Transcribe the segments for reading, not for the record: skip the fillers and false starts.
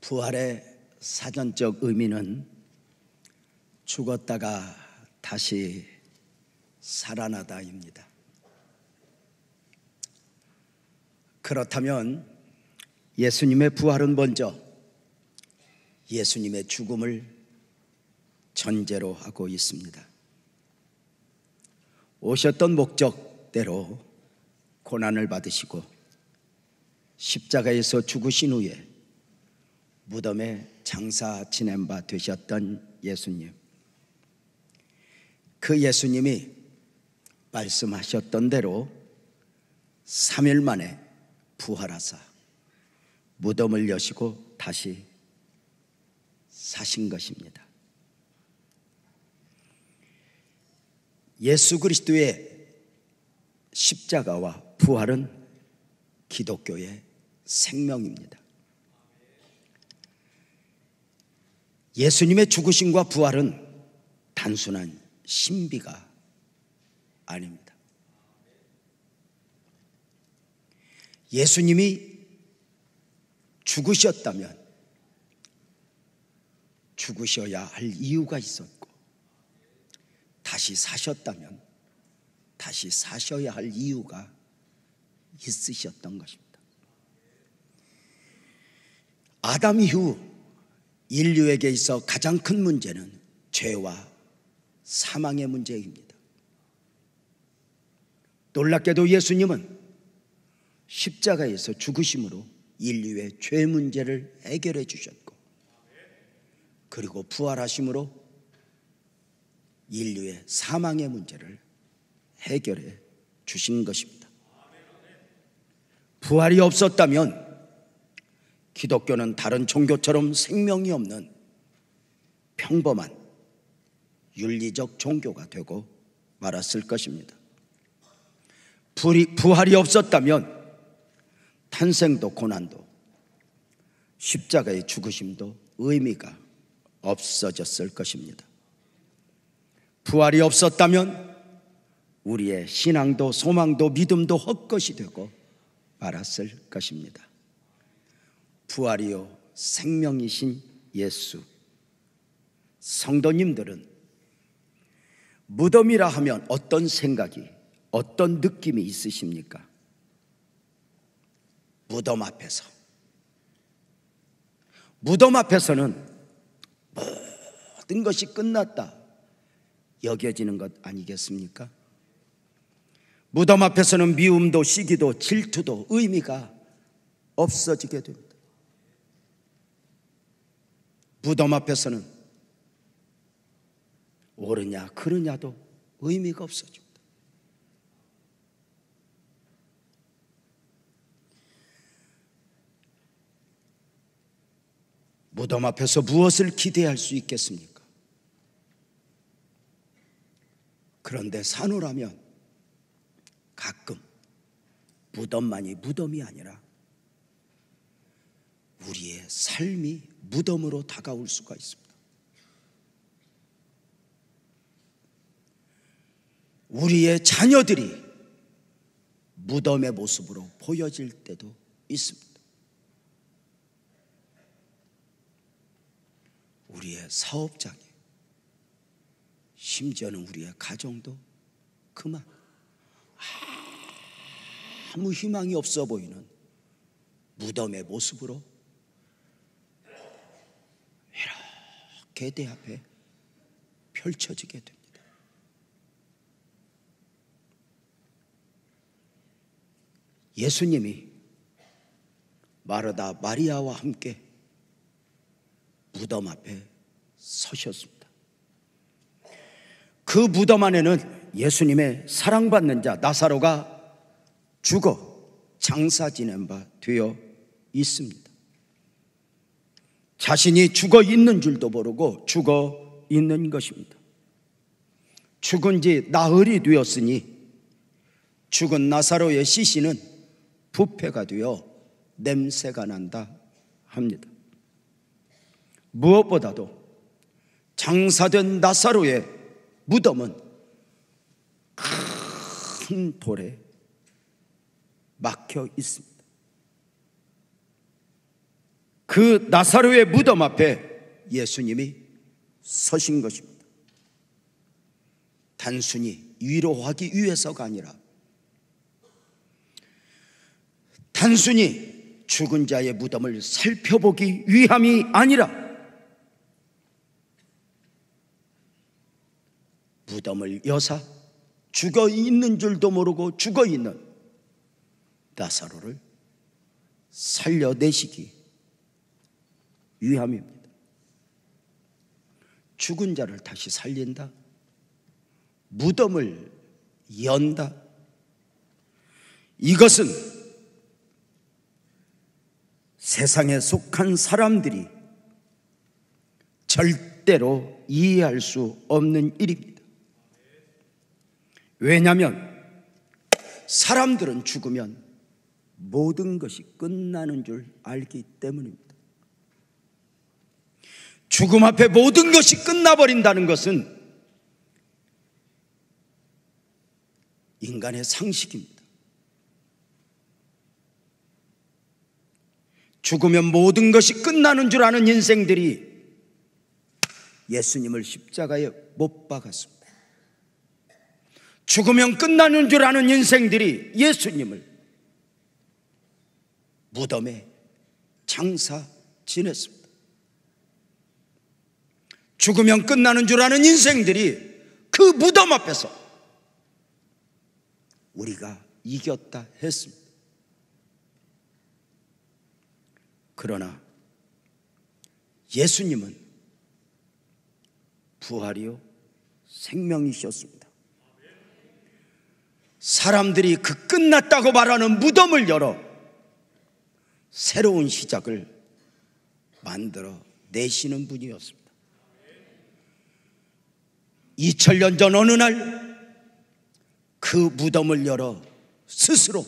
부활의 사전적 의미는 죽었다가 다시 살아나다입니다. 그렇다면 예수님의 부활은 먼저 예수님의 죽음을 전제로 하고 있습니다. 오셨던 목적대로 고난을 받으시고 십자가에서 죽으신 후에 무덤에 장사 지낸 바 되셨던 예수님, 그 예수님이 말씀하셨던 대로 3일 만에 부활하사 무덤을 여시고 다시 사신 것입니다. 예수 그리스도의 십자가와 부활은 기독교의 생명입니다. 예수님의 죽으심과 부활은 단순한 신비가 아닙니다. 예수님이 죽으셨다면 죽으셔야 할 이유가 있었고, 다시 사셨다면 다시 사셔야 할 이유가 있으셨던 것입니다. 아담 이후 인류에게 있어 가장 큰 문제는 죄와 사망의 문제입니다. 놀랍게도 예수님은 십자가에서 죽으심으로 인류의 죄 문제를 해결해 주셨고, 그리고 부활하심으로 인류의 사망의 문제를 해결해 주신 것입니다. 부활이 없었다면 기독교는 다른 종교처럼 생명이 없는 평범한 윤리적 종교가 되고 말았을 것입니다. 부활이 없었다면 탄생도 고난도 십자가의 죽으심도 의미가 없어졌을 것입니다. 부활이 없었다면 우리의 신앙도 소망도 믿음도 헛것이 되고 말았을 것입니다. 부활이요 생명이신 예수, 성도님들은 무덤이라 하면 어떤 생각이, 어떤 느낌이 있으십니까? 무덤 앞에서는 모든 것이 끝났다 여겨지는 것 아니겠습니까? 무덤 앞에서는 미움도 시기도 질투도 의미가 없어지게 됩니다. 무덤 앞에서는 옳으냐 그르냐도 의미가 없어집니다. 무덤 앞에서 무엇을 기대할 수 있겠습니까? 그런데 산후라면 가끔 무덤만이 무덤이 아니라 우리의 삶이 무덤으로 다가올 수가 있습니다. 우리의 자녀들이 무덤의 모습으로 보여질 때도 있습니다. 우리의 사업장이, 심지어는 우리의 가정도 그만 아무 희망이 없어 보이는 무덤의 모습으로 이렇게 내 앞에 펼쳐지게 됩니다. 예수님이 마르다 마리아와 함께 무덤 앞에 서셨습니다. 그 무덤 안에는 예수님의 사랑받는 자 나사로가 죽어 장사 지낸 바 되어 있습니다. 자신이 죽어 있는 줄도 모르고 죽어 있는 것입니다. 죽은 지 나흘이 되었으니 죽은 나사로의 시신은 부패가 되어 냄새가 난다 합니다. 무엇보다도 장사된 나사로의 무덤은 큰 돌에 막혀 있습니다. 그 나사로의 무덤 앞에 예수님이 서신 것입니다. 단순히 위로하기 위해서가 아니라 단순히 죽은 자의 무덤을 살펴보기 위함이 아니라 무덤을 여사 죽어 있는 줄도 모르고 죽어 있는 나사로를 살려내시기 위함입니다. 죽은 자를 다시 살린다, 무덤을 연다, 이것은 세상에 속한 사람들이 절대로 이해할 수 없는 일입니다. 왜냐하면 사람들은 죽으면 모든 것이 끝나는 줄 알기 때문입니다. 죽음 앞에 모든 것이 끝나버린다는 것은 인간의 상식입니다. 죽으면 모든 것이 끝나는 줄 아는 인생들이 예수님을 십자가에 못 박았습니다. 죽으면 끝나는 줄 아는 인생들이 예수님을 무덤에 장사 지냈습니다. 죽으면 끝나는 줄 아는 인생들이 그 무덤 앞에서 우리가 이겼다 했습니다. 그러나 예수님은 부활이요 생명이셨습니다. 사람들이 그 끝났다고 말하는 무덤을 열어 새로운 시작을 만들어 내시는 분이었습니다. 2000년 전 어느 날 그 무덤을 열어 스스로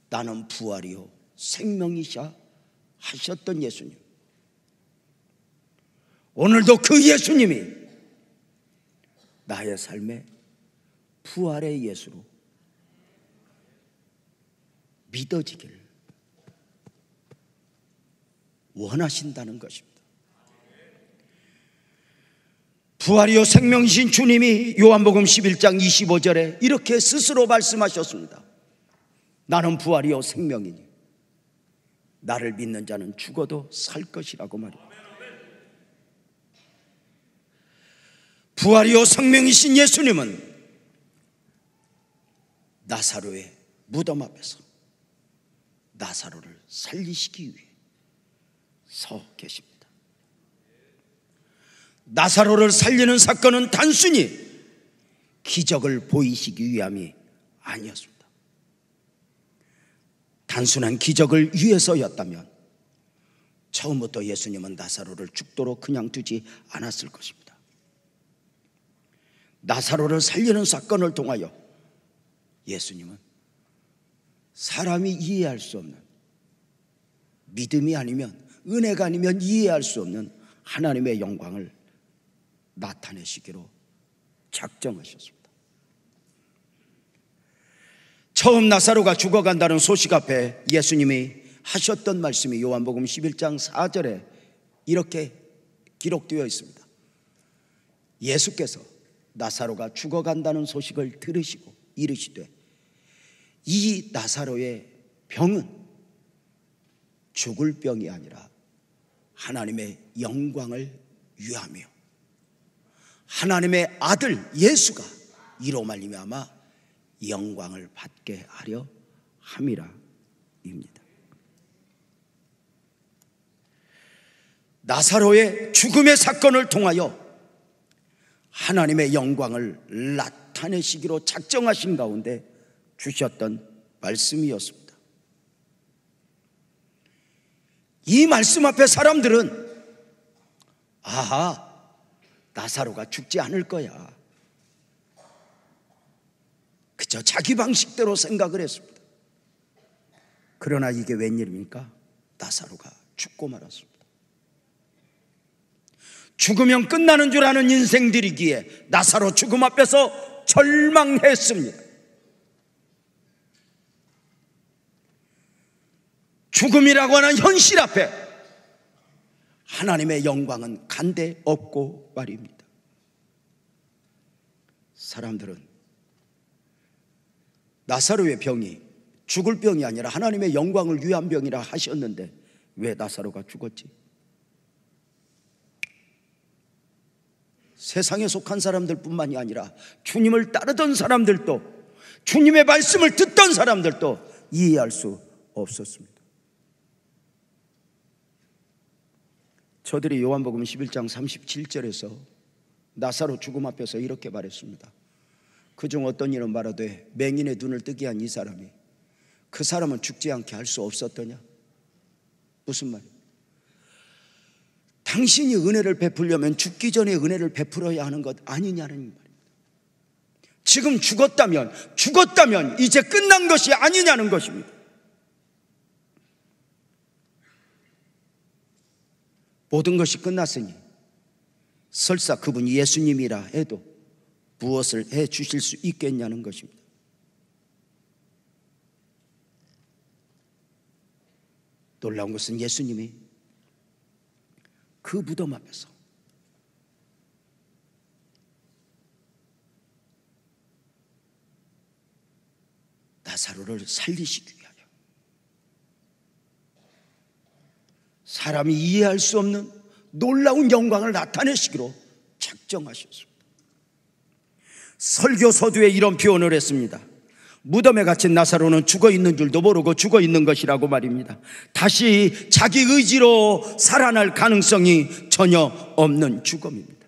나는 부활이요 생명이샤 하셨던 예수님, 오늘도 그 예수님이 나의 삶에 부활의 예수로 믿어지기를 원하신다는 것입니다. 부활이요 생명이신 주님이 요한복음 11장 25절에 이렇게 스스로 말씀하셨습니다. 나는 부활이요 생명이니 나를 믿는 자는 죽어도 살 것이라고 말입니다. 부활이요 생명이신 예수님은 나사로의 무덤 앞에서 나사로를 살리시기 위해 서 계십니다. 나사로를 살리는 사건은 단순히 기적을 보이시기 위함이 아니었습니다. 단순한 기적을 위해서였다면 처음부터 예수님은 나사로를 죽도록 그냥 두지 않았을 것입니다. 나사로를 살리는 사건을 통하여 예수님은 사람이 이해할 수 없는, 믿음이 아니면, 은혜가 아니면 이해할 수 없는 하나님의 영광을 나타내시기로 작정하셨습니다. 처음 나사로가 죽어간다는 소식 앞에 예수님이 하셨던 말씀이 요한복음 11장 4절에 이렇게 기록되어 있습니다. 예수께서 나사로가 죽어간다는 소식을 들으시고 이르시되 이 나사로의 병은 죽을 병이 아니라 하나님의 영광을 위하며 하나님의 아들 예수가 이로 말미암아 영광을 받게 하려 함이라 입니다. 나사로의 죽음의 사건을 통하여 하나님의 영광을 나타내시기로 작정하신 가운데 주셨던 말씀이었습니다. 이 말씀 앞에 사람들은 아하, 나사로가 죽지 않을 거야, 그저 자기 방식대로 생각을 했습니다. 그러나 이게 웬일입니까? 나사로가 죽고 말았습니다. 죽으면 끝나는 줄 아는 인생들이기에 나사로 죽음 앞에서 절망했습니다. 죽음이라고 하는 현실 앞에 하나님의 영광은 간데 없고 말입니다. 사람들은 나사로의 병이 죽을 병이 아니라 하나님의 영광을 위한 병이라 하셨는데 왜 나사로가 죽었지? 세상에 속한 사람들뿐만이 아니라 주님을 따르던 사람들도, 주님의 말씀을 듣던 사람들도 이해할 수 없었습니다. 저들이 요한복음 11장 37절에서 나사로 죽음 앞에서 이렇게 말했습니다. 그중 어떤 이는 말하되 맹인의 눈을 뜨게 한 이 사람이 그 사람은 죽지 않게 할 수 없었더냐? 무슨 말이에요? 당신이 은혜를 베풀려면 죽기 전에 은혜를 베풀어야 하는 것 아니냐는 말입니다. 지금 죽었다면 이제 끝난 것이 아니냐는 것입니다. 모든 것이 끝났으니 설사 그분이 예수님이라 해도 무엇을 해 주실 수 있겠냐는 것입니다. 놀라운 것은 예수님이 그 무덤 앞에서 나사로를 살리시기 위하여 사람이 이해할 수 없는 놀라운 영광을 나타내시기로 작정하셨습니다. 설교 서두에 이런 표현을 했습니다. 무덤에 갇힌 나사로는 죽어 있는 줄도 모르고 죽어 있는 것이라고 말입니다. 다시 자기 의지로 살아날 가능성이 전혀 없는 죽음입니다.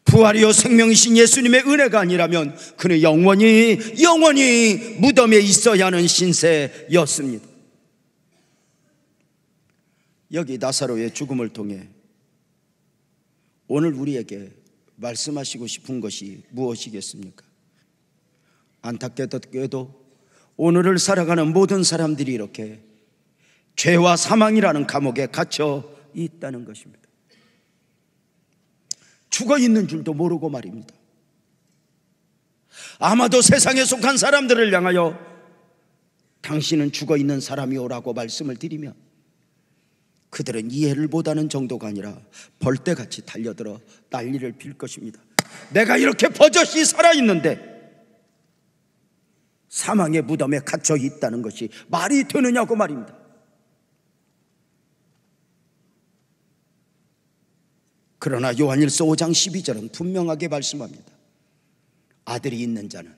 부활이요 생명이신 예수님의 은혜가 아니라면 그는 영원히 무덤에 있어야 하는 신세였습니다. 여기 나사로의 죽음을 통해 오늘 우리에게 말씀하시고 싶은 것이 무엇이겠습니까? 안타깝게도 오늘을 살아가는 모든 사람들이 이렇게 죄와 사망이라는 감옥에 갇혀 있다는 것입니다. 죽어 있는 줄도 모르고 말입니다. 아마도 세상에 속한 사람들을 향하여 당신은 죽어 있는 사람이오라고 말씀을 드리면 그들은 이해를 못하는 정도가 아니라 벌떼같이 달려들어 난리를 필 것입니다. 내가 이렇게 버젓이 살아있는데 사망의 무덤에 갇혀 있다는 것이 말이 되느냐고 말입니다. 그러나 요한일서 5장 12절은 분명하게 말씀합니다. 아들이 있는 자는,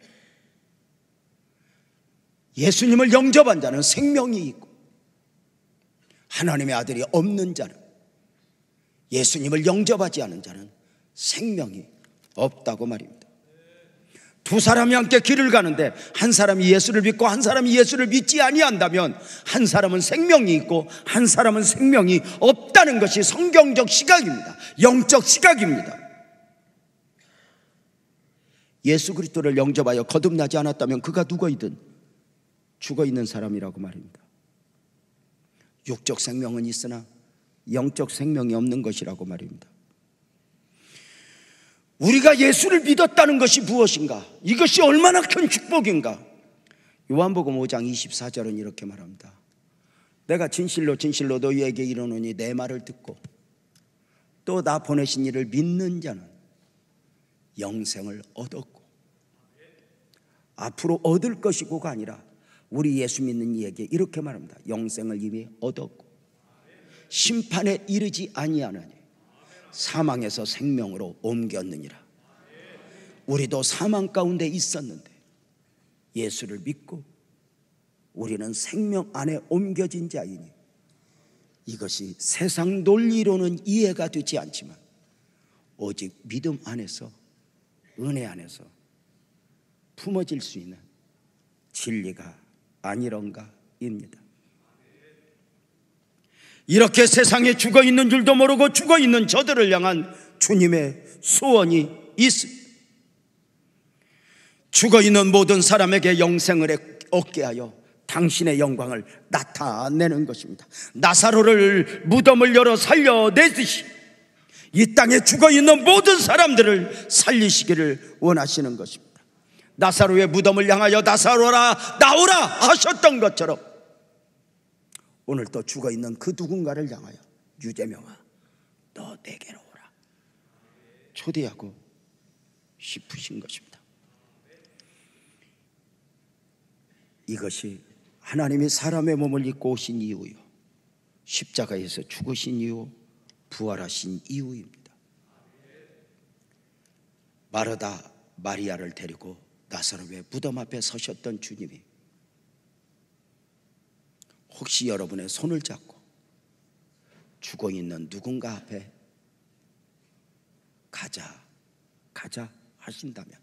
예수님을 영접한 자는 생명이 있고 하나님의 아들이 없는 자는, 예수님을 영접하지 않은 자는 생명이 없다고 말입니다. 두 사람이 함께 길을 가는데 한 사람이 예수를 믿고 한 사람이 예수를 믿지 아니한다면 한 사람은 생명이 있고 한 사람은 생명이 없다는 것이 성경적 시각입니다. 영적 시각입니다. 예수 그리스도를 영접하여 거듭나지 않았다면 그가 누구이든 죽어있는 사람이라고 말입니다. 육적 생명은 있으나 영적 생명이 없는 것이라고 말입니다. 우리가 예수를 믿었다는 것이 무엇인가? 이것이 얼마나 큰 축복인가? 요한복음 5장 24절은 이렇게 말합니다. 내가 진실로 진실로 너희에게 이르노니 내 말을 듣고 또 나 보내신 이를 믿는 자는 영생을 얻었고, 앞으로 얻을 것이고가 아니라 우리 예수 믿는 이에게 이렇게 말합니다. 영생을 이미 얻었고 심판에 이르지 아니하나니 사망에서 생명으로 옮겼느니라. 우리도 사망 가운데 있었는데 예수를 믿고 우리는 생명 안에 옮겨진 자이니 이것이 세상 논리로는 이해가 되지 않지만 오직 믿음 안에서, 은혜 안에서 품어질 수 있는 진리가 아니런가입니다. 이렇게 세상에 죽어 있는 줄도 모르고 죽어 있는 저들을 향한 주님의 소원이 있습니다. 죽어 있는 모든 사람에게 영생을 얻게 하여 당신의 영광을 나타내는 것입니다. 나사로를 무덤을 열어 살려내듯이 이 땅에 죽어 있는 모든 사람들을 살리시기를 원하시는 것입니다. 나사로의 무덤을 향하여 나사로라 나오라 하셨던 것처럼 오늘 또 죽어있는 그 누군가를 향하여 유재명아 내게로 오라 초대하고 싶으신 것입니다. 이것이 하나님이 사람의 몸을 입고 오신 이유요, 십자가에서 죽으신 이유, 부활하신 이유입니다. 마르다 마리아를 데리고 나사로의 무덤 앞에 서셨던 주님이 혹시 여러분의 손을 잡고 죽어있는 누군가 앞에 가자 하신다면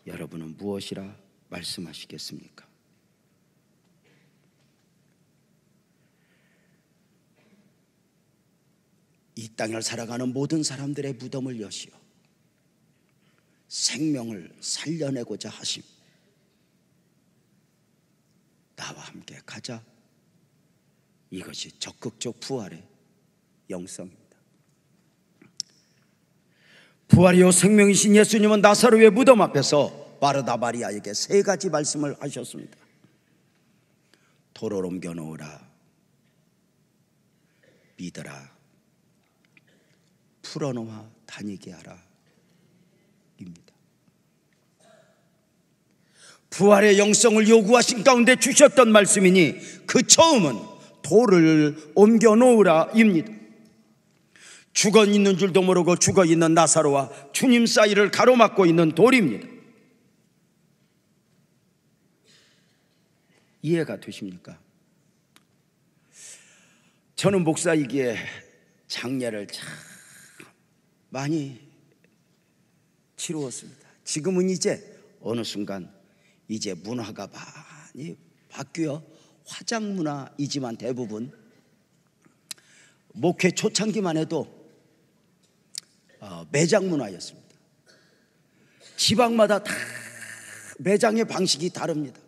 여러분은 무엇이라 말씀하시겠습니까? 이 땅을 살아가는 모든 사람들의 무덤을 여시어 생명을 살려내고자 하심, 나와 함께 가자, 이것이 적극적 부활의 영성입니다. 부활이요 생명이신 예수님은 나사로의 무덤 앞에서 마르다 마리아에게 세 가지 말씀을 하셨습니다. 돌을 옮겨 놓으라, 믿어라, 풀어놓아 다니게 하라 입니다. 부활의 영성을 요구하신 가운데 주셨던 말씀이니 그 처음은 돌을 옮겨 놓으라 입니다. 죽어 있는 줄도 모르고 죽어 있는 나사로와 주님 사이를 가로막고 있는 돌입니다. 이해가 되십니까? 저는 목사이기에 장례를 참 많이 치루었습니다. 지금은 이제 어느 순간 이제 문화가 많이 바뀌어 화장 문화이지만 대부분 목회 초창기만 해도 매장 문화였습니다. 지방마다 다 매장의 방식이 다릅니다.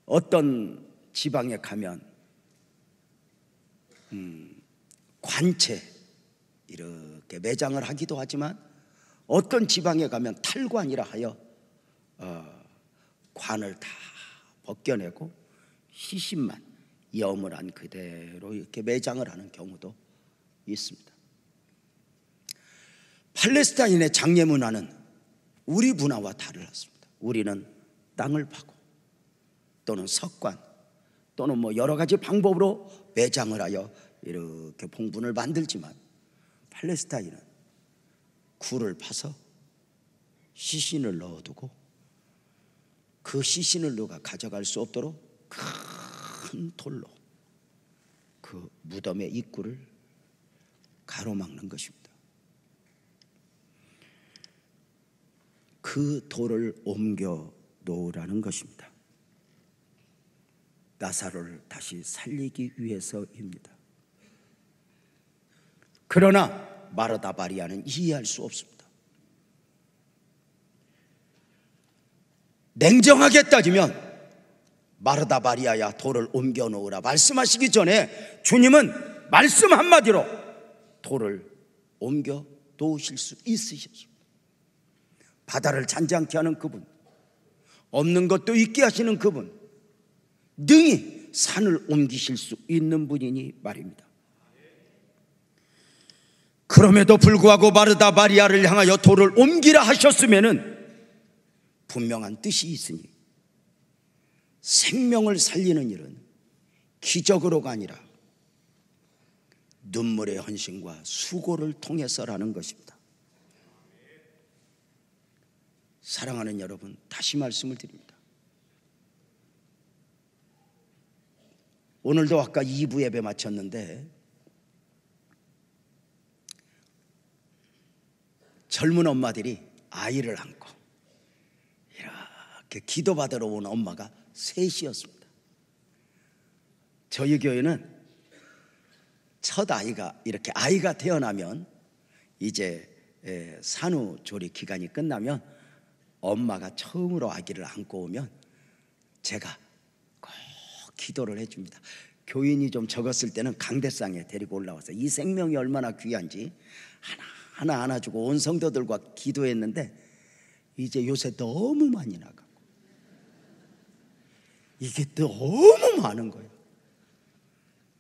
어떤 지방에 가면 관채 이렇게 매장을 하기도 하지만 어떤 지방에 가면 탈관이라 하여 관을 다 벗겨내고 시신만 염을 한 그대로 이렇게 매장을 하는 경우도 있습니다. 팔레스타인의 장례 문화는 우리 문화와 다르습니다. 우리는 땅을 파고 또는 석관 또는 여러 가지 방법으로 매장을 하여 이렇게 봉분을 만들지만 팔레스타인은 굴을 파서 시신을 넣어두고 그 시신을 누가 가져갈 수 없도록 큰 돌로 그 무덤의 입구를 가로막는 것입니다. 그 돌을 옮겨 놓으라는 것입니다. 나사로를 다시 살리기 위해서입니다. 그러나 마르다 마리아는 이해할 수 없습니다. 냉정하게 따지면 마르다 마리아야 돌을 옮겨 놓으라 말씀하시기 전에 주님은 말씀 한마디로 돌을 옮겨 놓으실 수 있으셨습니다. 바다를 잔잔케 하는 그분, 없는 것도 있게 하시는 그분, 능히 산을 옮기실 수 있는 분이니 말입니다. 그럼에도 불구하고 마르다 마리아를 향하여 돌을 옮기라 하셨으면은 분명한 뜻이 있으니 생명을 살리는 일은 기적으로가 아니라 눈물의 헌신과 수고를 통해서라는 것입니다. 사랑하는 여러분, 다시 말씀을 드립니다. 오늘도 아까 2부 예배 마쳤는데 젊은 엄마들이 아이를 안고 이렇게 기도받으러 온 엄마가 셋이었습니다. 저희 교회는 첫 아이가 이렇게 아이가 태어나면 이제 산후조리 기간이 끝나면 엄마가 처음으로 아기를 안고 오면 제가 꼭 기도를 해줍니다. 교인이 좀 적었을 때는 강대상에 데리고 올라와서 이 생명이 얼마나 귀한지 하나 안아주고 온 성도들과 기도했는데 이제 요새 너무 많이 나가고 이게 너무 많은 거예요.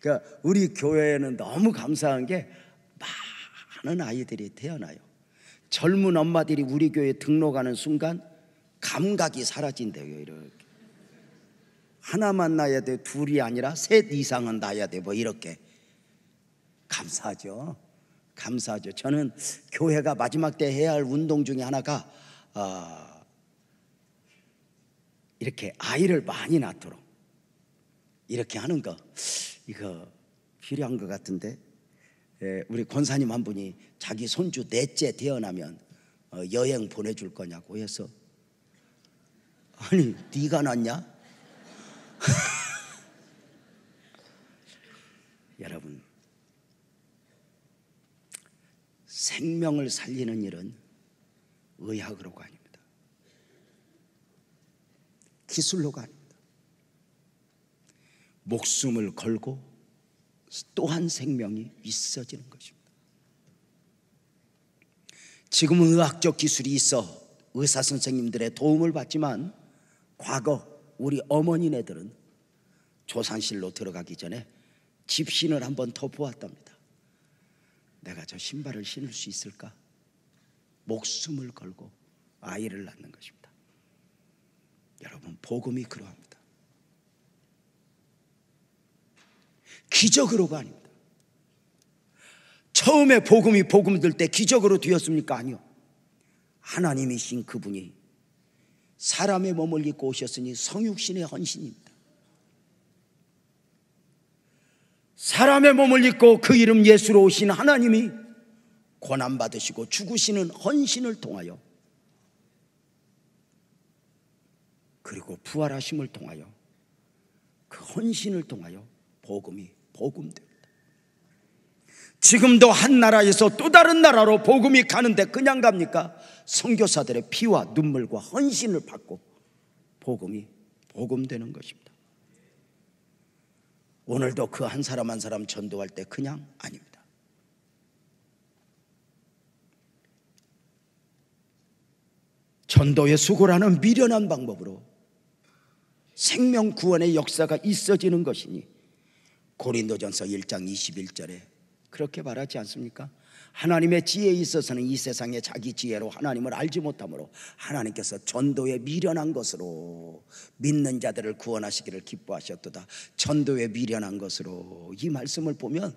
그러니까 우리 교회에는 너무 감사한 게 많은 아이들이 태어나요. 젊은 엄마들이 우리 교회에 등록하는 순간 감각이 사라진대요. 이렇게 하나만 낳아야 돼, 둘이 아니라 셋 이상은 낳아야 돼, 뭐 이렇게. 감사하죠. 감사하죠. 저는 교회가 마지막 때 해야 할 운동 중에 하나가 이렇게 아이를 많이 낳도록 이렇게 하는 거, 이거 필요한 것 같은데. 우리 권사님 한 분이 자기 손주 넷째 태어나면 여행 보내줄 거냐고 해서, 아니 네가 낳냐? 여러분, 생명을 살리는 일은 의학으로가 아닙니다. 기술로가 아닙니다. 목숨을 걸고 또한 생명이 있어지는 것입니다. 지금은 의학적 기술이 있어 의사 선생님들의 도움을 받지만, 과거 우리 어머니네들은 조산실로 들어가기 전에 집신을 한번 덮어왔답니다. 내가 저 신발을 신을 수 있을까? 목숨을 걸고 아이를 낳는 것입니다. 여러분, 복음이 그러합니다. 기적으로가 아닙니다. 처음에 복음이 복음 들 때 기적으로 되었습니까? 아니요. 하나님이신 그분이 사람의 몸을 입고 오셨으니 성육신의 헌신입니다. 사람의 몸을 입고 그 이름 예수로 오신 하나님이 고난받으시고 죽으시는 헌신을 통하여, 그리고 부활하심을 통하여, 그 헌신을 통하여 복음이 복음됩니다. 지금도 한 나라에서 또 다른 나라로 복음이 가는데 그냥 갑니까? 선교사들의 피와 눈물과 헌신을 받고 복음이 복음되는 것입니다. 오늘도 그 한 사람 한 사람 전도할 때 그냥 아닙니다. 전도의 수고라는 미련한 방법으로 생명 구원의 역사가 있어지는 것이니, 고린도전서 1장 21절에 그렇게 말하지 않습니까? 하나님의 지혜에 있어서는 이 세상의 자기 지혜로 하나님을 알지 못하므로 하나님께서 전도에 미련한 것으로 믿는 자들을 구원하시기를 기뻐하셨도다. 전도에 미련한 것으로, 이 말씀을 보면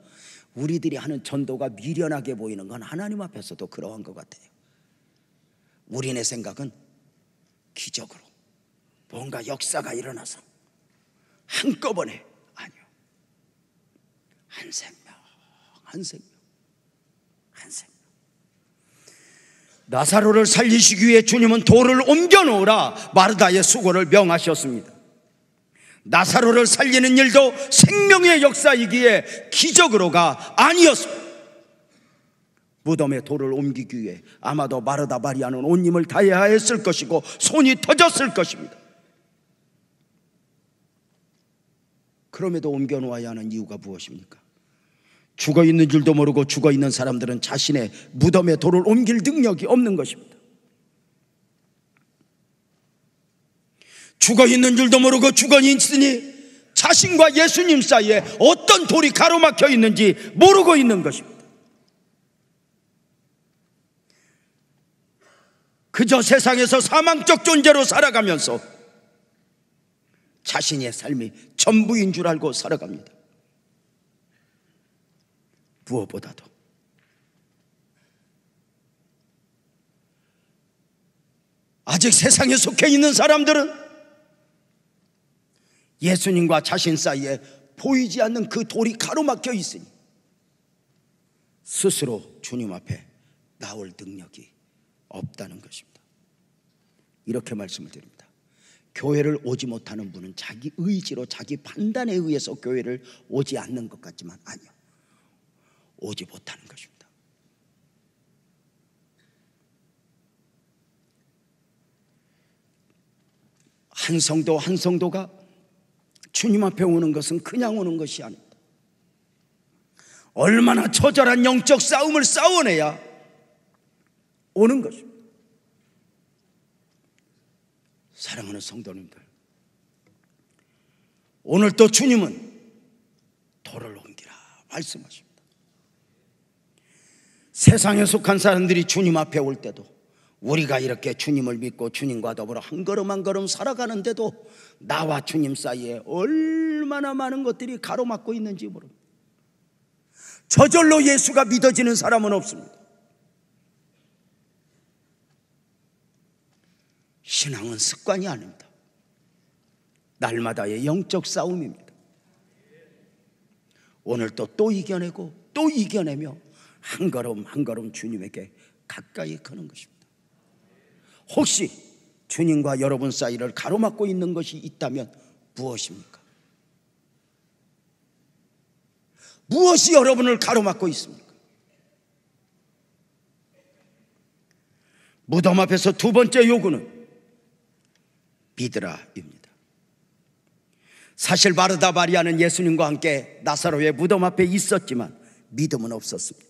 우리들이 하는 전도가 미련하게 보이는 건 하나님 앞에서도 그러한 것 같아요. 우리네 생각은 기적으로 뭔가 역사가 일어나서 한꺼번에, 아니요. 한 생명, 한 생명, 한 생명. 나사로를 살리시기 위해 주님은 돌을 옮겨 놓으라 마르다의 수고를 명하셨습니다. 나사로를 살리는 일도 생명의 역사이기에 기적으로가 아니었습니다. 무덤에 돌을 옮기기 위해 아마도 마르다 마리아는 온 힘을 다해야 했을 것이고 손이 터졌을 것입니다. 그럼에도 옮겨 놓아야 하는 이유가 무엇입니까? 죽어 있는 줄도 모르고 죽어 있는 사람들은 자신의 무덤에 돌을 옮길 능력이 없는 것입니다. 죽어 있는 줄도 모르고 죽어 있으니 자신과 예수님 사이에 어떤 돌이 가로막혀 있는지 모르고 있는 것입니다. 그저 세상에서 사망적 존재로 살아가면서 자신의 삶이 전부인 줄 알고 살아갑니다. 무엇보다도 아직 세상에 속해 있는 사람들은 예수님과 자신 사이에 보이지 않는 그 돌이 가로막혀 있으니 스스로 주님 앞에 나올 능력이 없다는 것입니다. 이렇게 말씀을 드립니다. 교회를 오지 못하는 분은 자기 의지로, 자기 판단에 의해서 교회를 오지 않는 것 같지만 아니요, 오지 못하는 것입니다. 한 성도 한 성도가 주님 앞에 오는 것은 그냥 오는 것이 아닙니다. 얼마나 처절한 영적 싸움을 싸워내야 오는 것입니다. 사랑하는 성도님들, 오늘 또 주님은 돌을 옮기라 말씀하십니다. 세상에 속한 사람들이 주님 앞에 올 때도, 우리가 이렇게 주님을 믿고 주님과 더불어 한 걸음 한 걸음 살아가는데도 나와 주님 사이에 얼마나 많은 것들이 가로막고 있는지 모릅니다. 저절로 예수가 믿어지는 사람은 없습니다. 신앙은 습관이 아닙니다. 날마다의 영적 싸움입니다. 오늘도 또 이겨내고 또 이겨내며 한 걸음 한 걸음 주님에게 가까이 가는 것입니다. 혹시 주님과 여러분 사이를 가로막고 있는 것이 있다면 무엇입니까? 무엇이 여러분을 가로막고 있습니까? 무덤 앞에서 두 번째 요구는 믿으라입니다. 사실 마르다 마리아는 예수님과 함께 나사로의 무덤 앞에 있었지만 믿음은 없었습니다.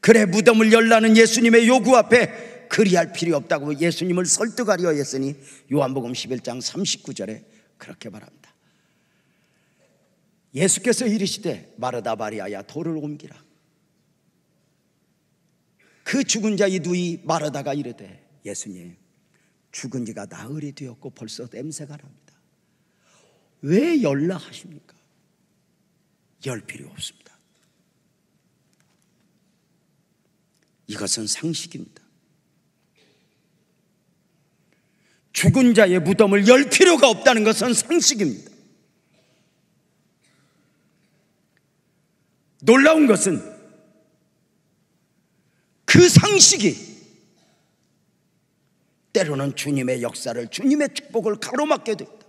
그래 무덤을 열라는 예수님의 요구 앞에 그리할 필요 없다고 예수님을 설득하려 했으니 요한복음 11장 39절에 그렇게 말합니다. 예수께서 이르시되 마르다 마리아야 돌을 옮기라. 그 죽은 자의 누이 마르다가 이르되 예수님 죽은 지가 나흘이 되었고 벌써 냄새가 납니다. 왜 열라 하십니까? 열 필요 없습니다. 이것은 상식입니다. 죽은 자의 무덤을 열 필요가 없다는 것은 상식입니다. 놀라운 것은 그 상식이 때로는 주님의 역사를, 주님의 축복을 가로막게 됩니다.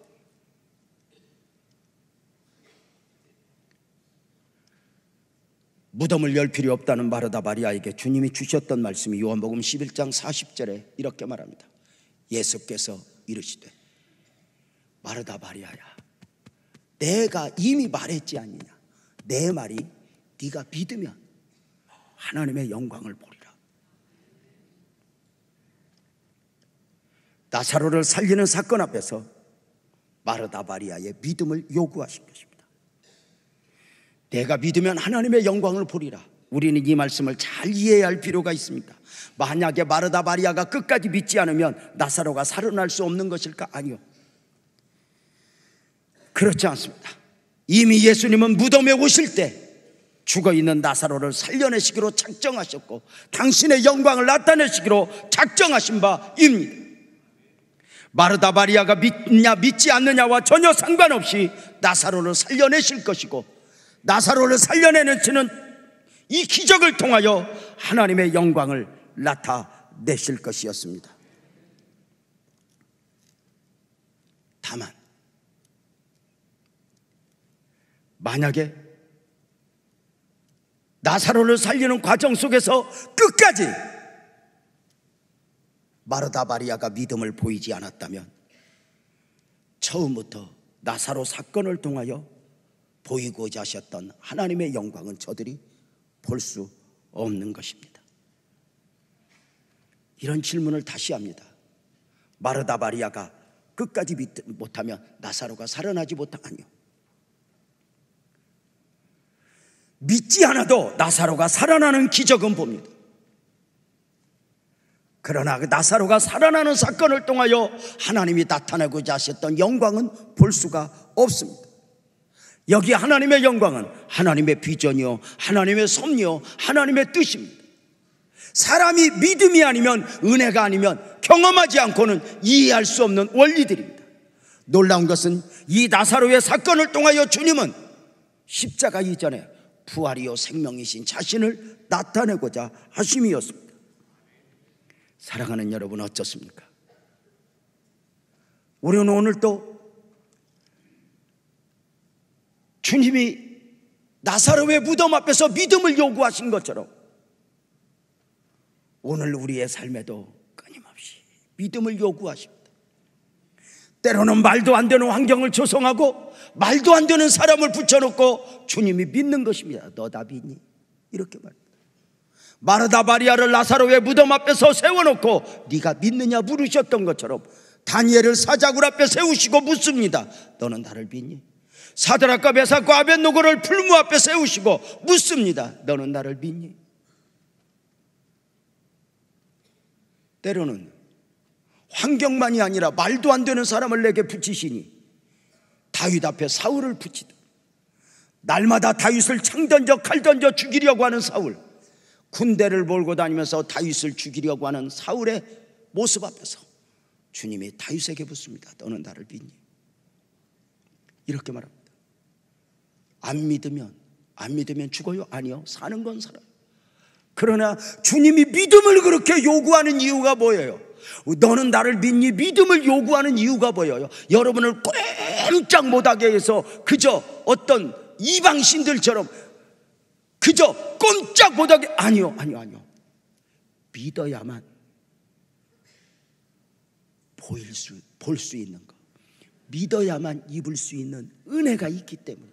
무덤을 열 필요 없다는 마르다 마리아에게 주님이 주셨던 말씀이 요한복음 11장 40절에 이렇게 말합니다. 예수께서 이르시되 마르다 마리아야 내가 이미 말했지 않느냐. 내 말이 네가 믿으면 하나님의 영광을 보리라. 나사로를 살리는 사건 앞에서 마르다 마리아의 믿음을 요구하신 것입니다. 내가 믿으면 하나님의 영광을 보리라. 우리는 이 말씀을 잘 이해해야 할 필요가 있습니다. 만약에 마르다 마리아가 끝까지 믿지 않으면 나사로가 살아날 수 없는 것일까? 아니요, 그렇지 않습니다. 이미 예수님은 무덤에 오실 때 죽어있는 나사로를 살려내시기로 작정하셨고 당신의 영광을 나타내시기로 작정하신 바입니다. 마르다 마리아가 믿냐 믿지 않느냐와 전혀 상관없이 나사로를 살려내실 것이고 나사로를 살려내시는 이 기적을 통하여 하나님의 영광을 나타내실 것이었습니다. 다만 만약에 나사로를 살리는 과정 속에서 끝까지 마르다 마리아가 믿음을 보이지 않았다면 처음부터 나사로 사건을 통하여 보이고자 하셨던 하나님의 영광은 저들이 볼 수 없는 것입니다. 이런 질문을 다시 합니다. 마르다 마리아가 끝까지 믿지 못하면 나사로가 살아나지 못하니요. 믿지 않아도 나사로가 살아나는 기적은 봅니다. 그러나 그 나사로가 살아나는 사건을 통하여 하나님이 나타내고자 하셨던 영광은 볼 수가 없습니다. 여기 하나님의 영광은 하나님의 비전이요 하나님의 섭리요 하나님의 뜻입니다. 사람이 믿음이 아니면 은혜가 아니면 경험하지 않고는 이해할 수 없는 원리들입니다. 놀라운 것은 이 나사로의 사건을 통하여 주님은 십자가 이전에 부활이요 생명이신 자신을 나타내고자 하심이었습니다. 사랑하는 여러분 어떻습니까? 우리는 오늘 또 주님이 나사로의 무덤 앞에서 믿음을 요구하신 것처럼 오늘 우리의 삶에도 끊임없이 믿음을 요구하십니다. 때로는 말도 안 되는 환경을 조성하고 말도 안 되는 사람을 붙여놓고 주님이 믿는 것입니다. 너 다 믿니? 이렇게 말합니다. 마르다 마리아를 나사로의 무덤 앞에서 세워놓고 네가 믿느냐 물으셨던 것처럼 다니엘을 사자굴 앞에 세우시고 묻습니다. 너는 나를 믿니? 사드락과 메삭과 아벳노고를 풀무 앞에 세우시고 묻습니다. 너는 나를 믿니? 때로는 환경만이 아니라 말도 안 되는 사람을 내게 붙이시니 다윗 앞에 사울을 붙이다. 날마다 다윗을 창 던져 칼 던져 죽이려고 하는 사울, 군대를 몰고 다니면서 다윗을 죽이려고 하는 사울의 모습 앞에서 주님이 다윗에게 묻습니다. 너는 나를 믿니? 이렇게 말합니다. 안 믿으면 죽어요? 아니요, 사는 건 살아요. 그러나 주님이 믿음을 그렇게 요구하는 이유가 뭐예요? 너는 나를 믿니? 믿음을 요구하는 이유가 뭐예요? 여러분을 꼼짝 못하게 해서 그저 어떤 이방신들처럼 그저 꼼짝 못하게, 아니요. 믿어야만 볼 수 있는 것, 믿어야만 입을 수 있는 은혜가 있기 때문에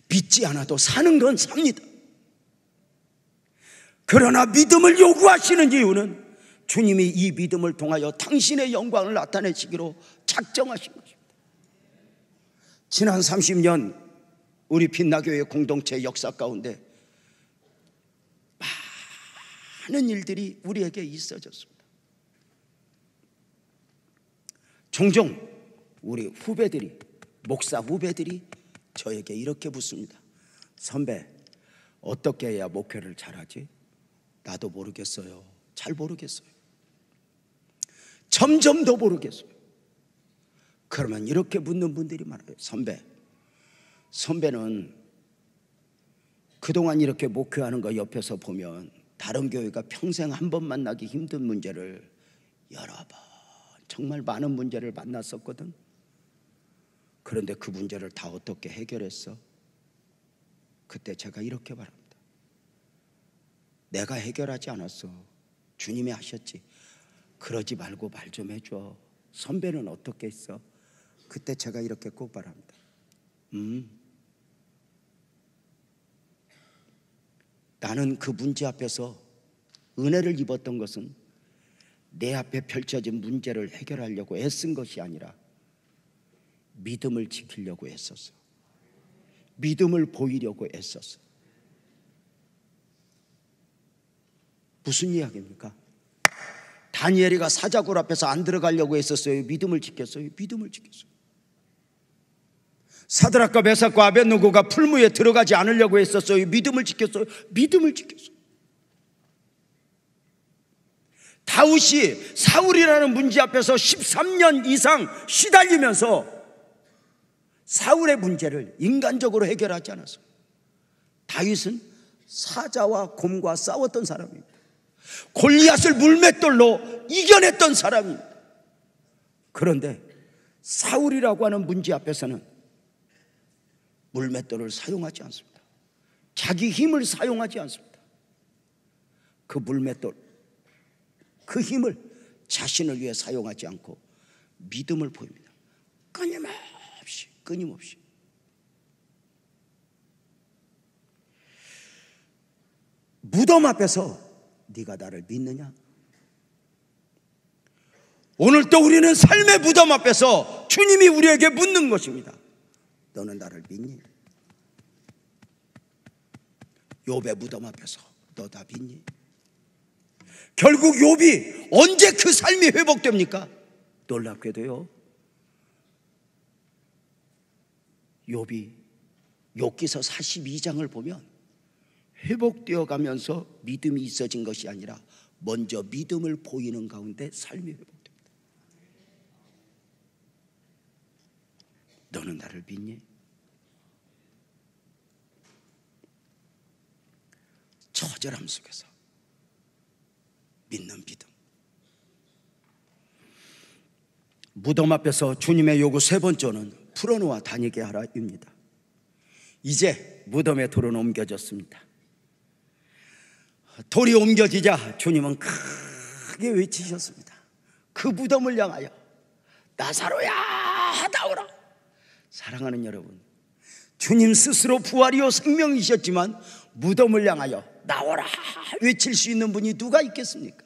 믿지 않아도 사는 건 삽니다. 그러나 믿음을 요구하시는 이유는 주님이 이 믿음을 통하여 당신의 영광을 나타내시기로 작정하신 것입니다. 지난 30년 우리 빛나교회 공동체 역사 가운데 많은 일들이 우리에게 있어졌습니다. 종종 우리 후배들이, 목사 후배들이 저에게 이렇게 묻습니다. 선배, 어떻게 해야 목회를 잘하지? 나도 모르겠어요. 잘 모르겠어요. 점점 더 모르겠어요. 그러면 이렇게 묻는 분들이 많아요. 선배는 그동안 이렇게 목회하는 거 옆에서 보면 다른 교회가 평생 한 번 만나기 힘든 문제를 여러 번, 정말 많은 문제를 만났었거든. 그런데 그 문제를 다 어떻게 해결했어? 그때 제가 이렇게 말합니다. 내가 해결하지 않았어. 주님이 하셨지. 그러지 말고 말 좀 해줘. 선배는 어떻게 했어? 그때 제가 이렇게 꼭 말합니다. 나는 그 문제 앞에서 은혜를 입었던 것은 내 앞에 펼쳐진 문제를 해결하려고 애쓴 것이 아니라 믿음을 지키려고 애썼어. 믿음을 보이려고 애썼어. 무슨 이야기입니까? 다니엘이가 사자굴 앞에서 안 들어가려고 애썼어요? 믿음을 지켰어요? 믿음을 지켰어요. 사드락과 메삭과 아벳노고가 풀무에 들어가지 않으려고 했었어요? 믿음을 지켰어요? 믿음을 지켰어요. 다윗이 사울이라는 문제 앞에서 13년 이상 시달리면서 사울의 문제를 인간적으로 해결하지 않았어요. 다윗은 사자와 곰과 싸웠던 사람입니다. 골리앗을 물맷돌로 이겨냈던 사람입니다. 그런데 사울이라고 하는 문제 앞에서는 물맷돌을 사용하지 않습니다. 자기 힘을 사용하지 않습니다. 그 물맷돌, 그 힘을 자신을 위해 사용하지 않고 믿음을 보입니다. 끊임없이. 무덤 앞에서 네가 나를 믿느냐? 오늘 또 우리는 삶의 무덤 앞에서 주님이 우리에게 묻는 것입니다. 너는 나를 믿니? 욥의 무덤 앞에서 너 다 믿니? 결국 욥이 언제 그 삶이 회복됩니까? 놀랍게도요, 욥이 욥기서 42장을 보면 회복되어 가면서 믿음이 있어진 것이 아니라 먼저 믿음을 보이는 가운데 삶이 회복됩니다. 너는 나를 믿니? 처절함 속에서 믿는 믿음. 무덤 앞에서 주님의 요구 세 번째는 풀어놓아 다니게 하라입니다. 이제 무덤에 돌은 옮겨졌습니다. 돌이 옮겨지자 주님은 크게 외치셨습니다. 그 무덤을 향하여 나사로야 나오라. 사랑하는 여러분, 주님 스스로 부활이요 생명이셨지만 무덤을 향하여 나오라 외칠 수 있는 분이 누가 있겠습니까?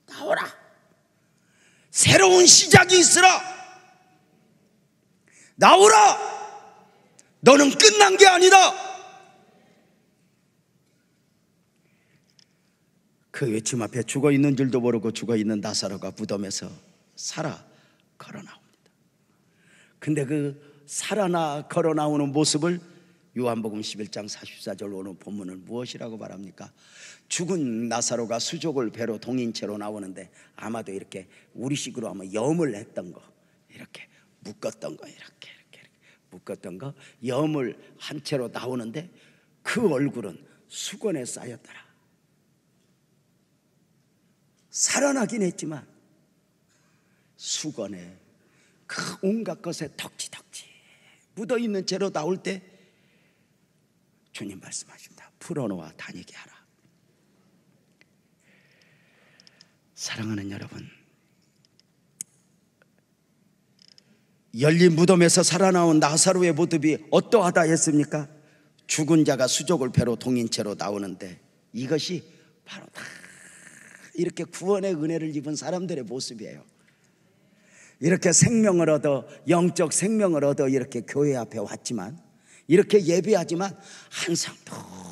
나오라. 새로운 시작이 있으라. 나오라! 너는 끝난 게 아니다! 그 외침 앞에 죽어 있는 줄도 모르고 죽어 있는 나사로가 무덤에서 살아 걸어 나옵니다. 근데 그 살아나 걸어 나오는 모습을 요한복음 11장 44절 오는 본문은 무엇이라고 말합니까? 죽은 나사로가 수족을 배로 동인 채로 나오는데, 아마도 이렇게 우리식으로 하면 염을 했던 거, 이렇게 묶었던 거, 이렇게 묶었던 거, 염을 한 채로 나오는데 그 얼굴은 수건에 쌓였더라. 살아나긴 했지만 수건에 그 온갖 것에 덕지덕지 묻어있는 채로 나올 때 주님 말씀하십니다. 풀어놓아 다니게 하라. 사랑하는 여러분, 열린 무덤에서 살아나온 나사로의 모습이 어떠하다 했습니까? 죽은 자가 수족을 배로 동인 채로 나오는데, 이것이 바로 다 이렇게 구원의 은혜를 입은 사람들의 모습이에요. 이렇게 생명을 얻어, 영적 생명을 얻어 이렇게 교회 앞에 왔지만, 이렇게 예배하지만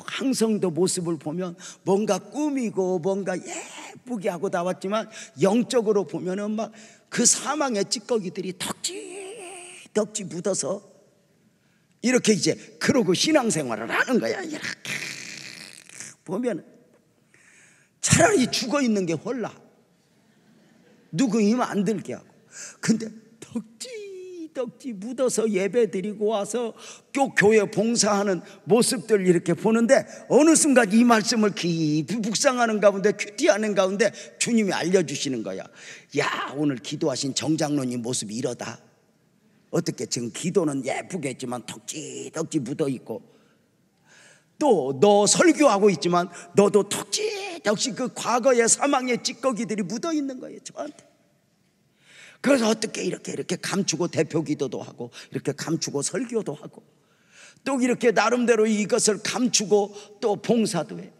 항성도 모습을 보면 뭔가 꾸미고 뭔가 예쁘게 하고 나왔지만, 영적으로 보면은 막 그 사망의 찌꺼기들이 덕지 묻어서 이렇게 이제 그러고 신앙생활을 하는 거야. 이렇게 보면 차라리 죽어 있는 게 홀라. 누구 힘 안 들게 하고. 근데 덕지 묻어서 예배 드리고 와서 교회 봉사하는 모습들 이렇게 보는데, 어느 순간 이 말씀을 깊이 묵상하는 가운데, 큐티하는 가운데 주님이 알려주시는 거야. 야, 오늘 기도하신 정장로님 모습이 이러다. 어떻게 지금 기도는 예쁘게 했지만 덕지 묻어있고, 또 너 설교하고 있지만 너도 덕지 그 과거의 사망의 찌꺼기들이 묻어있는 거예요, 저한테. 그래서 어떻게 이렇게 감추고 대표 기도도 하고, 이렇게 감추고 설교도 하고, 또 이렇게 나름대로 이것을 감추고 또 봉사도 해.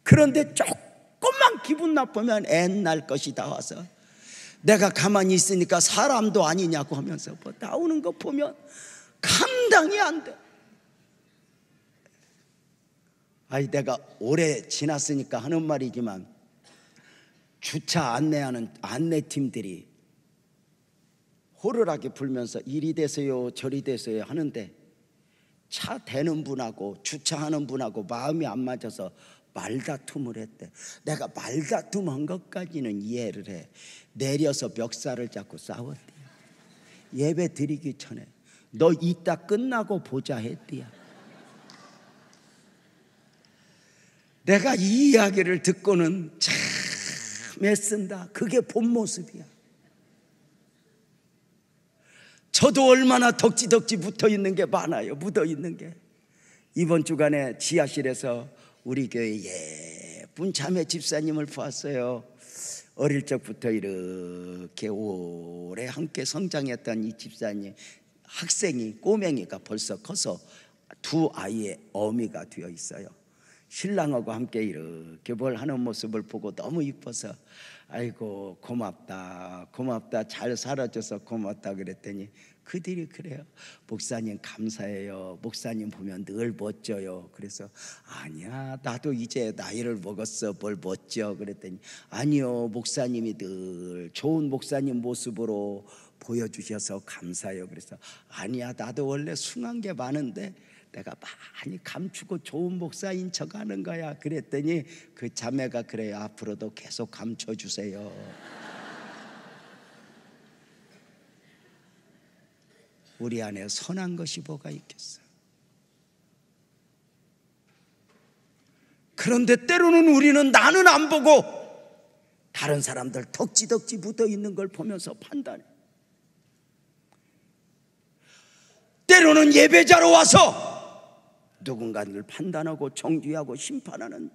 그런데 조금만 기분 나쁘면 옛날 것이 다 와서 내가 가만히 있으니까 사람도 아니냐고 하면서 뭐 나오는 거 보면 감당이 안 돼. 아이, 내가 오래 지났으니까 하는 말이지만, 주차 안내하는 안내팀들이 호루라기 불면서 이리 되세요 저리 되세요 하는데, 차 대는 분하고 주차하는 분하고 마음이 안 맞아서 말다툼을 했대. 내가 말다툼한 것까지는 이해를 해. 내려서 멱살을 잡고 싸웠대. 예배 드리기 전에 너 이따 끝나고 보자 했대야. 내가 이 이야기를 듣고는 참 애쓴다. 그게 본 모습이야. 저도 얼마나 덕지 붙어있는 게 많아요. 묻어있는 게. 이번 주간에 지하실에서 우리 교회 예쁜 자매 집사님을 보았어요. 어릴 적부터 이렇게 오래 함께 성장했던 이 집사님, 학생이, 꼬맹이가 벌써 커서 두 아이의 어미가 되어 있어요. 신랑하고 함께 이렇게 뭘 하는 모습을 보고 너무 이뻐서, 아이고 고맙다 잘 살아줘서 고맙다 그랬더니 그들이 그래요. 목사님 감사해요. 목사님 보면 늘 멋져요. 그래서 아니야, 나도 이제 나이를 먹었어. 뭘 멋져. 그랬더니 아니요, 목사님이 늘 좋은 목사님 모습으로 보여주셔서 감사해요. 그래서 아니야, 나도 원래 숭한 게 많은데 내가 많이 감추고 좋은 목사인 척 하는 거야. 그랬더니 그 자매가 그래요. 앞으로도 계속 감춰주세요. 우리 안에 선한 것이 뭐가 있겠어. 그런데 때로는 우리는 나는 안 보고 다른 사람들 덕지 묻어있는 걸 보면서 판단해. 때로는 예배자로 와서 누군가를 판단하고 정죄하고 심판하는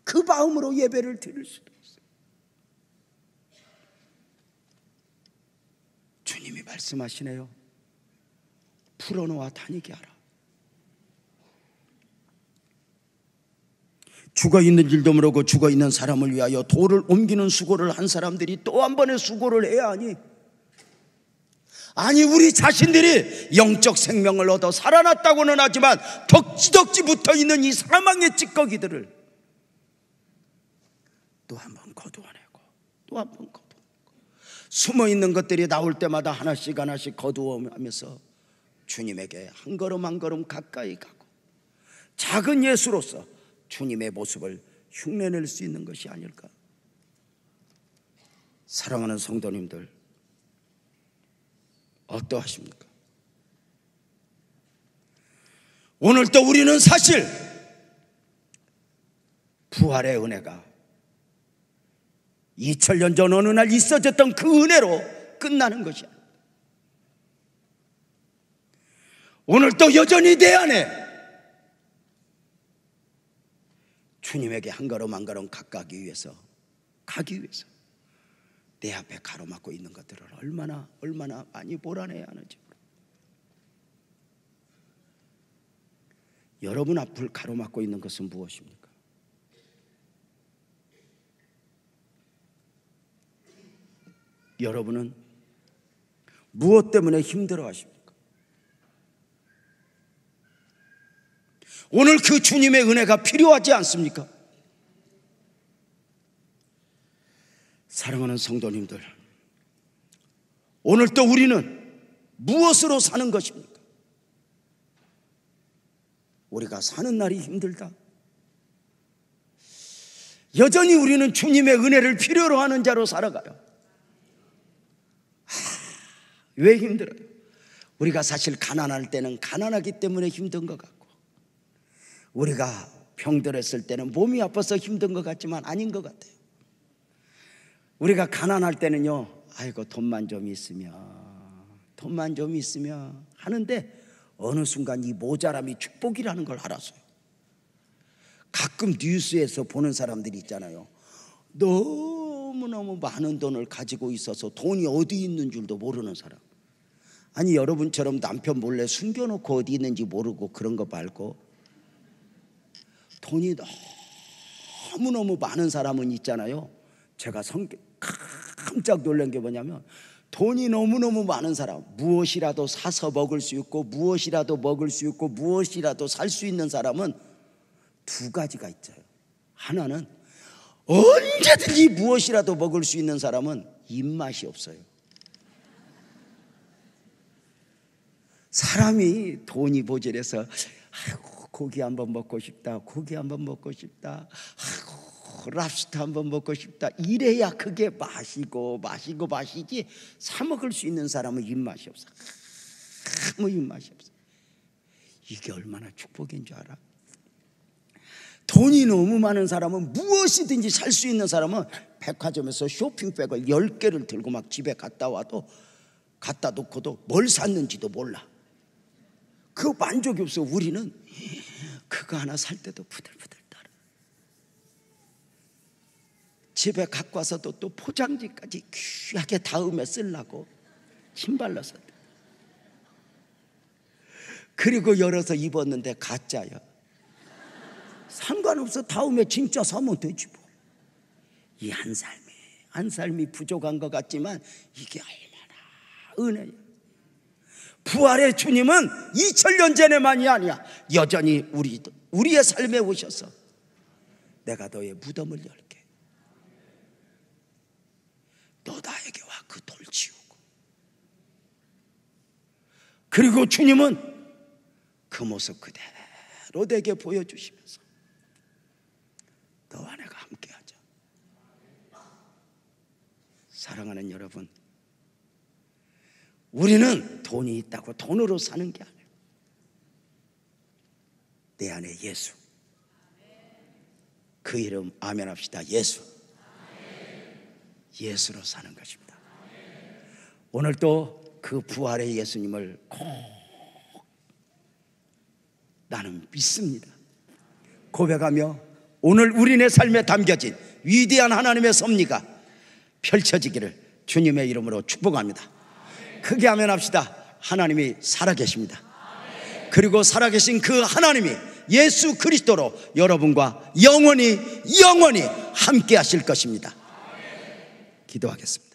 그 마음으로 예배를 드릴 수도 있어요. 주님이 말씀하시네요. 풀어놓아 다니게 하라. 죽어있는 줄도 모르고 죽어있는 사람을 위하여 돌을 옮기는 수고를 한 사람들이 또 한 번의 수고를 해야 하니, 아니, 우리 자신들이 영적 생명을 얻어 살아났다고는 하지만 덕지덕지 붙어있는 이 사망의 찌꺼기들을 또 한 번 거두어내고 또 한 번 거두어내고, 숨어있는 것들이 나올 때마다 하나씩 하나씩 거두어내면서 주님에게 한 걸음 한 걸음 가까이 가고 작은 예수로서 주님의 모습을 흉내낼 수 있는 것이 아닐까. 사랑하는 성도님들, 어떠하십니까? 오늘 또 우리는 사실 부활의 은혜가 2000년 전 어느 날 있어졌던 그 은혜로 끝나는 것이 아닙니다. 오늘 또 여전히 내 안에 주님에게 한 걸음 한 걸음 가기 위해서 내 앞에 가로막고 있는 것들을 얼마나 많이 몰아내야 하는지. 여러분 앞을 가로막고 있는 것은 무엇입니까? 여러분은 무엇 때문에 힘들어 하십니까? 오늘 그 주님의 은혜가 필요하지 않습니까? 사랑하는 성도님들, 오늘 또 우리는 무엇으로 사는 것입니까? 우리가 사는 날이 힘들다. 여전히 우리는 주님의 은혜를 필요로 하는 자로 살아가요. 왜 힘들어요? 우리가 사실 가난할 때는 가난하기 때문에 힘든 것 같고, 우리가 병들었을 때는 몸이 아파서 힘든 것 같지만 아닌 것 같아요. 우리가 가난할 때는요, 아이고 돈만 좀 있으면 하는데 어느 순간 이 모자람이 축복이라는 걸 알았어요. 가끔 뉴스에서 보는 사람들이 있잖아요. 너무너무 많은 돈을 가지고 있어서 돈이 어디 있는 줄도 모르는 사람. 아니, 여러분처럼 남편 몰래 숨겨놓고 어디 있는지 모르고 그런 거 말고, 돈이 너무너무 많은 사람은 있잖아요. 제가 깜짝 놀란 게 뭐냐면, 돈이 너무너무 많은 사람, 무엇이라도 사서 먹을 수 있고 무엇이라도 먹을 수 있고 무엇이라도 살 수 있는 사람은 두 가지가 있어요. 하나는 언제든지 무엇이라도 먹을 수 있는 사람은 입맛이 없어요. 사람이 돈이 모자라서 아이고 고기 한번 먹고 싶다, 아이고 랍스터 한번 먹고 싶다, 이래야 그게 마시지 사 먹을 수 있는 사람은 입맛이 없어. 아무 입맛이 없어. 이게 얼마나 축복인 줄 알아? 돈이 너무 많은 사람은, 무엇이든지 살 수 있는 사람은 백화점에서 쇼핑백을 10개를 들고 막 집에 갖다 놓고도 뭘 샀는지도 몰라. 그 만족이 없어. 우리는 그거 하나 살 때도 부들부들 떨어. 집에 갖고 와서도 또 포장지까지 귀하게 다음에 쓰려고 침 발라서, 그리고 열어서 입었는데 가짜야. 상관없어. 다음에 진짜 사면 되지 뭐. 이 한 삶이 부족한 것 같지만 이게 얼마나 은혜야. 부활의 주님은 2000년 전에만이 아니야. 여전히 우리의 삶에 오셔서 내가 너의 무덤을 열게, 너 나에게 와 그 돌 치우고. 그리고 주님은 그 모습 그대로 내게 보여주시면서 너와 내가 함께하자. 사랑하는 여러분, 우리는 돈이 있다고 돈으로 사는 게 아니에요. 내 안에 예수, 그 이름 아멘 합시다. 예수로 사는 것입니다. 오늘 또 그 부활의 예수님을 꼭 나는 믿습니다. 고백하며 오늘 우리네 삶에 담겨진 위대한 하나님의 섭리가 펼쳐지기를 주님의 이름으로 축복합니다. 크게 아멘 합시다. 하나님이 살아계십니다. 그리고 살아계신 그 하나님이 예수 그리스도로 여러분과 영원히 함께 하실 것입니다. 기도하겠습니다.